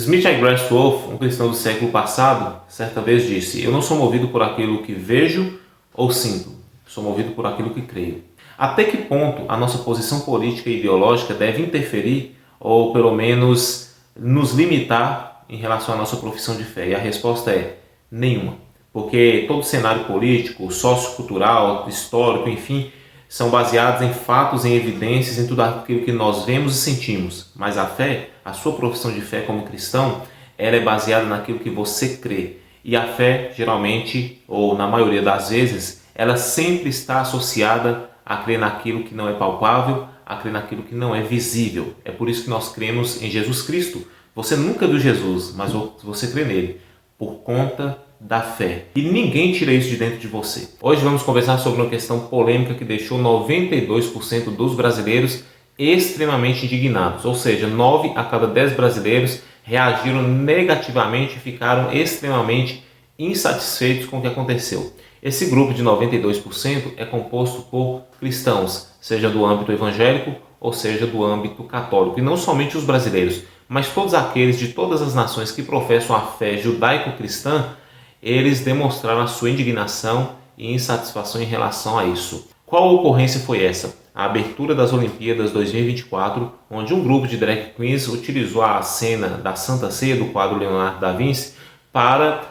Smith Wigglesworth, um cristão do século passado, certa vez disse: "Eu não sou movido por aquilo que vejo ou sinto, sou movido por aquilo que creio." Até que ponto a nossa posição política e ideológica deve interferir ou pelo menos nos limitar em relação à nossa profissão de fé? E a resposta é nenhuma. Porque todo cenário político, sociocultural, histórico, enfim, são baseados em fatos, em evidências, em tudo aquilo que nós vemos e sentimos. Mas a fé, a sua profissão de fé como cristão, ela é baseada naquilo que você crê. E a fé, geralmente, ou na maioria das vezes, ela sempre está associada a crer naquilo que não é palpável, a crer naquilo que não é visível. É por isso que nós cremos em Jesus Cristo. Você nunca viu Jesus, mas você crê nele, por conta da fé. E ninguém tira isso de dentro de você. Hoje vamos conversar sobre uma questão polêmica que deixou 92% dos brasileiros extremamente indignados. Ou seja, 9 a cada 10 brasileiros reagiram negativamente e ficaram extremamente insatisfeitos com o que aconteceu. Esse grupo de 92% é composto por cristãos, seja do âmbito evangélico ou seja do âmbito católico. E não somente os brasileiros, mas todos aqueles de todas as nações que professam a fé judaico-cristã, eles demonstraram a sua indignação e insatisfação em relação a isso. Qual ocorrência foi essa? A abertura das Olimpíadas 2024, onde um grupo de drag queens utilizou a cena da Santa Ceia do quadro Leonardo da Vinci para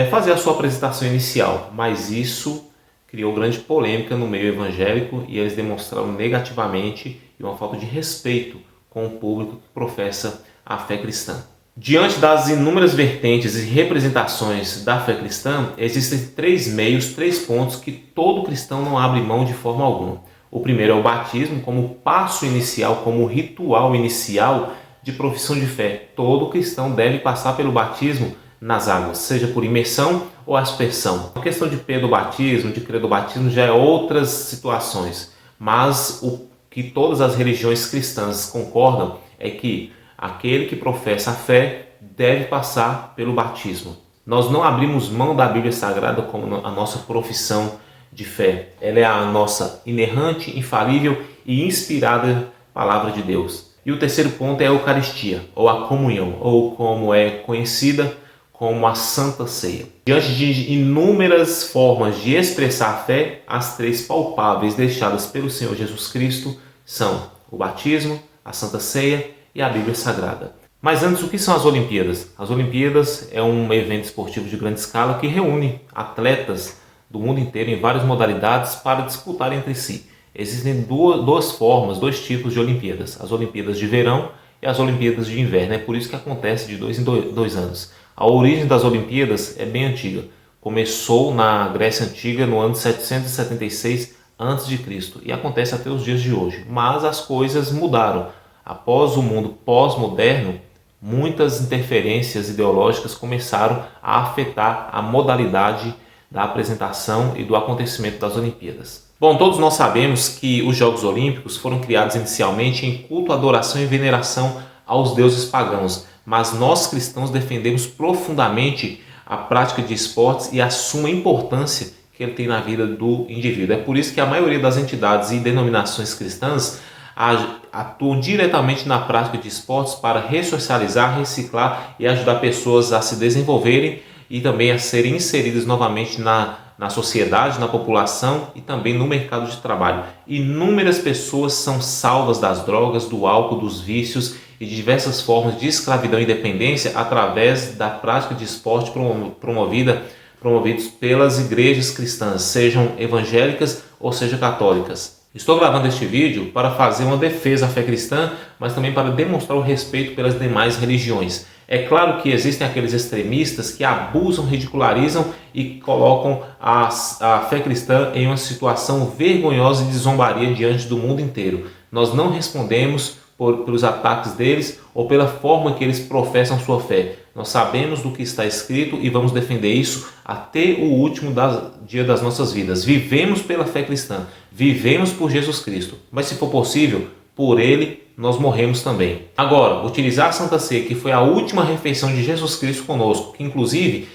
fazer a sua apresentação inicial, mas isso criou grande polêmica no meio evangélico e eles demonstraram negativamente e uma falta de respeito com o público que professa a fé cristã. Diante das inúmeras vertentes e representações da fé cristã, existem 3 meios, 3 pontos que todo cristão não abre mão de forma alguma. O primeiro é o batismo como passo inicial, como ritual inicial de profissão de fé. Todo cristão deve passar pelo batismo nas águas, seja por imersão ou aspersão. A questão de crer do batismo já é outras situações, mas o que todas as religiões cristãs concordam é que aquele que professa a fé deve passar pelo batismo. Nós não abrimos mão da Bíblia Sagrada como a nossa profissão de fé. Ela é a nossa inerrante, infalível e inspirada palavra de Deus. E o terceiro ponto é a Eucaristia, ou a comunhão, ou como é conhecida como a Santa Ceia. Diante de inúmeras formas de expressar a fé, as 3 palpáveis deixadas pelo Senhor Jesus Cristo são o batismo, a Santa Ceia e a Bíblia Sagrada. Mas antes, o que são as Olimpíadas? As Olimpíadas é um evento esportivo de grande escala que reúne atletas do mundo inteiro em várias modalidades para disputar entre si. Existem duas formas, 2 tipos de Olimpíadas: as Olimpíadas de verão e as Olimpíadas de inverno. É por isso que acontece de 2 em 2 anos. A origem das Olimpíadas é bem antiga. Começou na Grécia Antiga no ano 776 a.C. e acontece até os dias de hoje. Mas as coisas mudaram. Após o mundo pós-moderno, muitas interferências ideológicas começaram a afetar a modalidade da apresentação e do acontecimento das Olimpíadas. Bom, todos nós sabemos que os Jogos Olímpicos foram criados inicialmente em culto, adoração e veneração aos deuses pagãos, mas nós cristãos defendemos profundamente a prática de esportes e a suma importância que ele tem na vida do indivíduo. É por isso que a maioria das entidades e denominações cristãs atuam diretamente na prática de esportes para ressocializar, reciclar e ajudar pessoas a se desenvolverem e também a serem inseridas novamente na sociedade, na população e também no mercado de trabalho. Inúmeras pessoas são salvas das drogas, do álcool, dos vícios e de diversas formas de escravidão e dependência através da prática de esporte promovidos pelas igrejas cristãs, sejam evangélicas ou sejam católicas. Estou gravando este vídeo para fazer uma defesa à fé cristã, mas também para demonstrar o respeito pelas demais religiões. É claro que existem aqueles extremistas que abusam, ridicularizam e colocam a fé cristã em uma situação vergonhosa e de zombaria diante do mundo inteiro. Nós não respondemos pelos ataques deles ou pela forma que eles professam sua fé. Nós sabemos do que está escrito e vamos defender isso até o último dia das nossas vidas. Vivemos pela fé cristã, vivemos por Jesus Cristo, mas se for possível, por Ele nós morremos também. Agora, utilizar a Santa Ceia, que foi a última refeição de Jesus Cristo conosco, que inclusive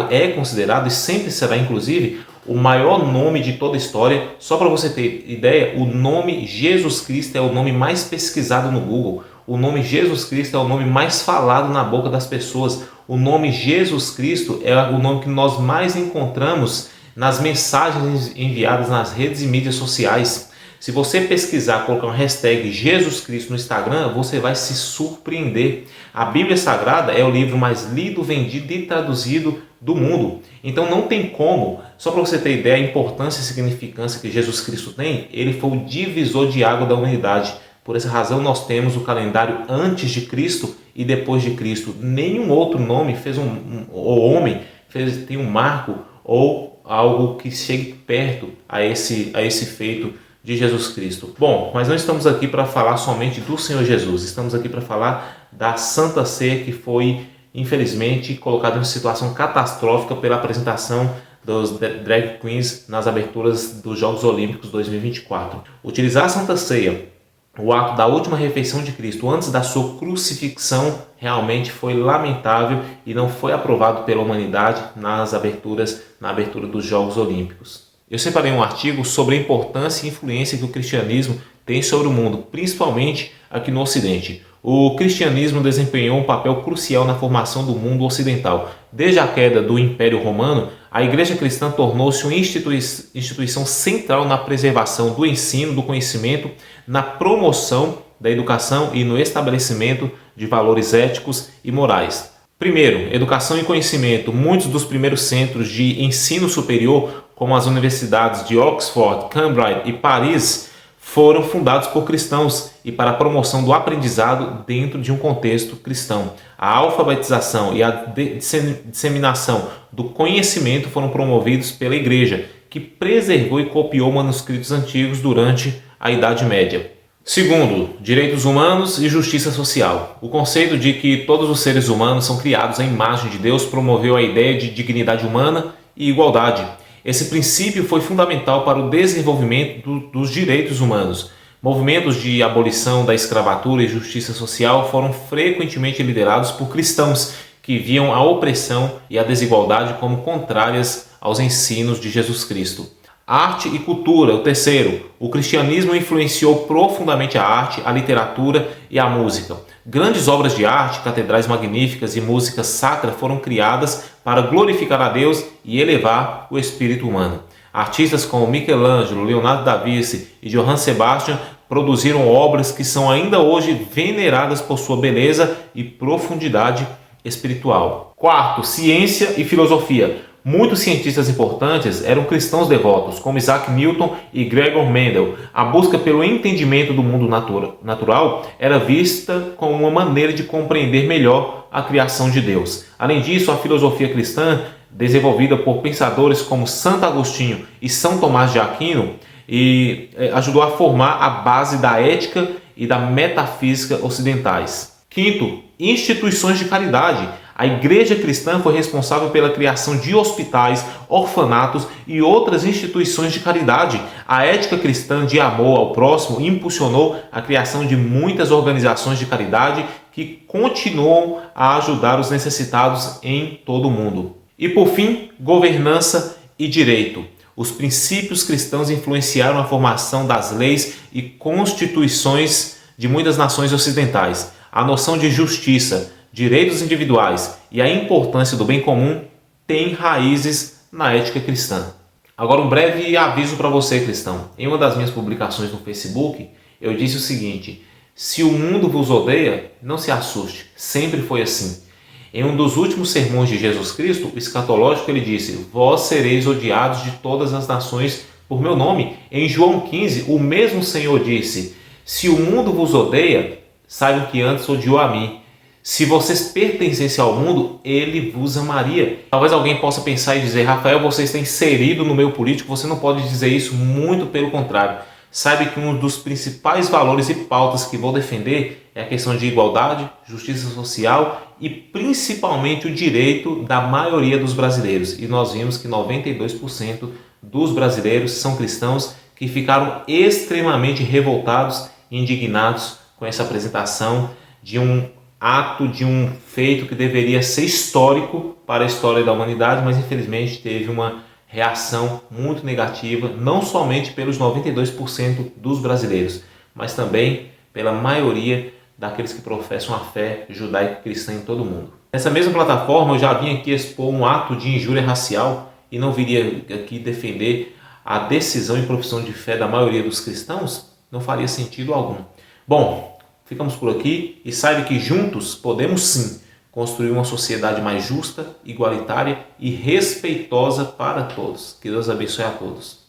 é considerado e sempre será inclusive o maior nome de toda a história. Só para você ter ideia, o nome Jesus Cristo é o nome mais pesquisado no Google. o nome Jesus Cristo é o nome mais falado na boca das pessoas. O nome Jesus Cristo é o nome que nós mais encontramos nas mensagens enviadas nas redes e mídias sociais. Se você pesquisar, colocar uma hashtag Jesus Cristo no Instagram, você vai se surpreender. A Bíblia Sagrada é o livro mais lido, vendido e traduzido do mundo. Então não tem como, só para você ter ideia, a importância e significância que Jesus Cristo tem, ele foi o divisor de água da humanidade. Por essa razão nós temos o calendário antes de Cristo e depois de Cristo. Nenhum outro nome fez ou homem tem um marco ou algo que chegue perto a esse feito de Jesus Cristo. Bom, mas não estamos aqui para falar somente do Senhor Jesus, estamos aqui para falar da Santa Ceia, que foi, infelizmente, colocada em uma situação catastrófica pela apresentação dos drag queens nas aberturas dos Jogos Olímpicos 2024. Utilizar a Santa Ceia, o ato da última refeição de Cristo antes da sua crucifixão, realmente foi lamentável e não foi aprovado pela humanidade na abertura dos Jogos Olímpicos. Eu separei um artigo sobre a importância e influência que o cristianismo tem sobre o mundo, principalmente aqui no Ocidente. O cristianismo desempenhou um papel crucial na formação do mundo ocidental. Desde a queda do Império Romano, a Igreja Cristã tornou-se uma instituição central na preservação do ensino, do conhecimento, na promoção da educação e no estabelecimento de valores éticos e morais. Primeiro, educação e conhecimento. Muitos dos primeiros centros de ensino superior, como as universidades de Oxford, Cambridge e Paris, foram fundados por cristãos e para a promoção do aprendizado dentro de um contexto cristão. A alfabetização e a disseminação do conhecimento foram promovidos pela Igreja, que preservou e copiou manuscritos antigos durante a Idade Média. Segundo, direitos humanos e justiça social. O conceito de que todos os seres humanos são criados à imagem de Deus promoveu a ideia de dignidade humana e igualdade. Esse princípio foi fundamental para o desenvolvimento dos direitos humanos. Movimentos de abolição da escravatura e justiça social foram frequentemente liderados por cristãos que viam a opressão e a desigualdade como contrárias aos ensinos de Jesus Cristo. Arte e cultura. O terceiro, o cristianismo influenciou profundamente a arte, a literatura e a música. Grandes obras de arte, catedrais magníficas e música sacra foram criadas para glorificar a Deus e elevar o espírito humano. Artistas como Michelangelo, Leonardo da Vinci e Johann Sebastian produziram obras que são ainda hoje veneradas por sua beleza e profundidade espiritual. Quarto, ciência e filosofia. Muitos cientistas importantes eram cristãos devotos, como Isaac Newton e Gregor Mendel. A busca pelo entendimento do mundo natural era vista como uma maneira de compreender melhor a criação de Deus. Além disso, a filosofia cristã, desenvolvida por pensadores como Santo Agostinho e São Tomás de Aquino, ajudou a formar a base da ética e da metafísica ocidentais. Quinto, instituições de caridade. A Igreja Cristã foi responsável pela criação de hospitais, orfanatos e outras instituições de caridade. A ética cristã de amor ao próximo impulsionou a criação de muitas organizações de caridade que continuam a ajudar os necessitados em todo o mundo. E por fim, governança e direito. Os princípios cristãos influenciaram a formação das leis e constituições de muitas nações ocidentais. A noção de justiça, direitos individuais e a importância do bem comum têm raízes na ética cristã. Agora um breve aviso para você, cristão. Em uma das minhas publicações no Facebook, eu disse o seguinte: se o mundo vos odeia, não se assuste, sempre foi assim. Em um dos últimos sermões de Jesus Cristo, o escatológico, ele disse: vós sereis odiados de todas as nações por meu nome. Em João 15, o mesmo Senhor disse: se o mundo vos odeia, saibam que antes odiou a mim. Se vocês pertencessem ao mundo, ele vos amaria. Talvez alguém possa pensar e dizer: Rafael, você está inserido no meio político, você não pode dizer isso. Muito pelo contrário. Saiba que um dos principais valores e pautas que vou defender é a questão de igualdade, justiça social e principalmente o direito da maioria dos brasileiros. E nós vimos que 92% dos brasileiros são cristãos que ficaram extremamente revoltados e indignados com essa apresentação de um ato, de um feito que deveria ser histórico para a história da humanidade, mas infelizmente teve uma reação muito negativa, não somente pelos 92% dos brasileiros, mas também pela maioria daqueles que professam a fé judaico-cristã em todo o mundo. Nessa mesma plataforma eu já vim aqui expor um ato de injúria racial e não viria aqui defender a decisão e profissão de fé da maioria dos cristãos, não faria sentido algum. Bom, ficamos por aqui e saiba que juntos podemos sim construir uma sociedade mais justa, igualitária e respeitosa para todos. Que Deus abençoe a todos.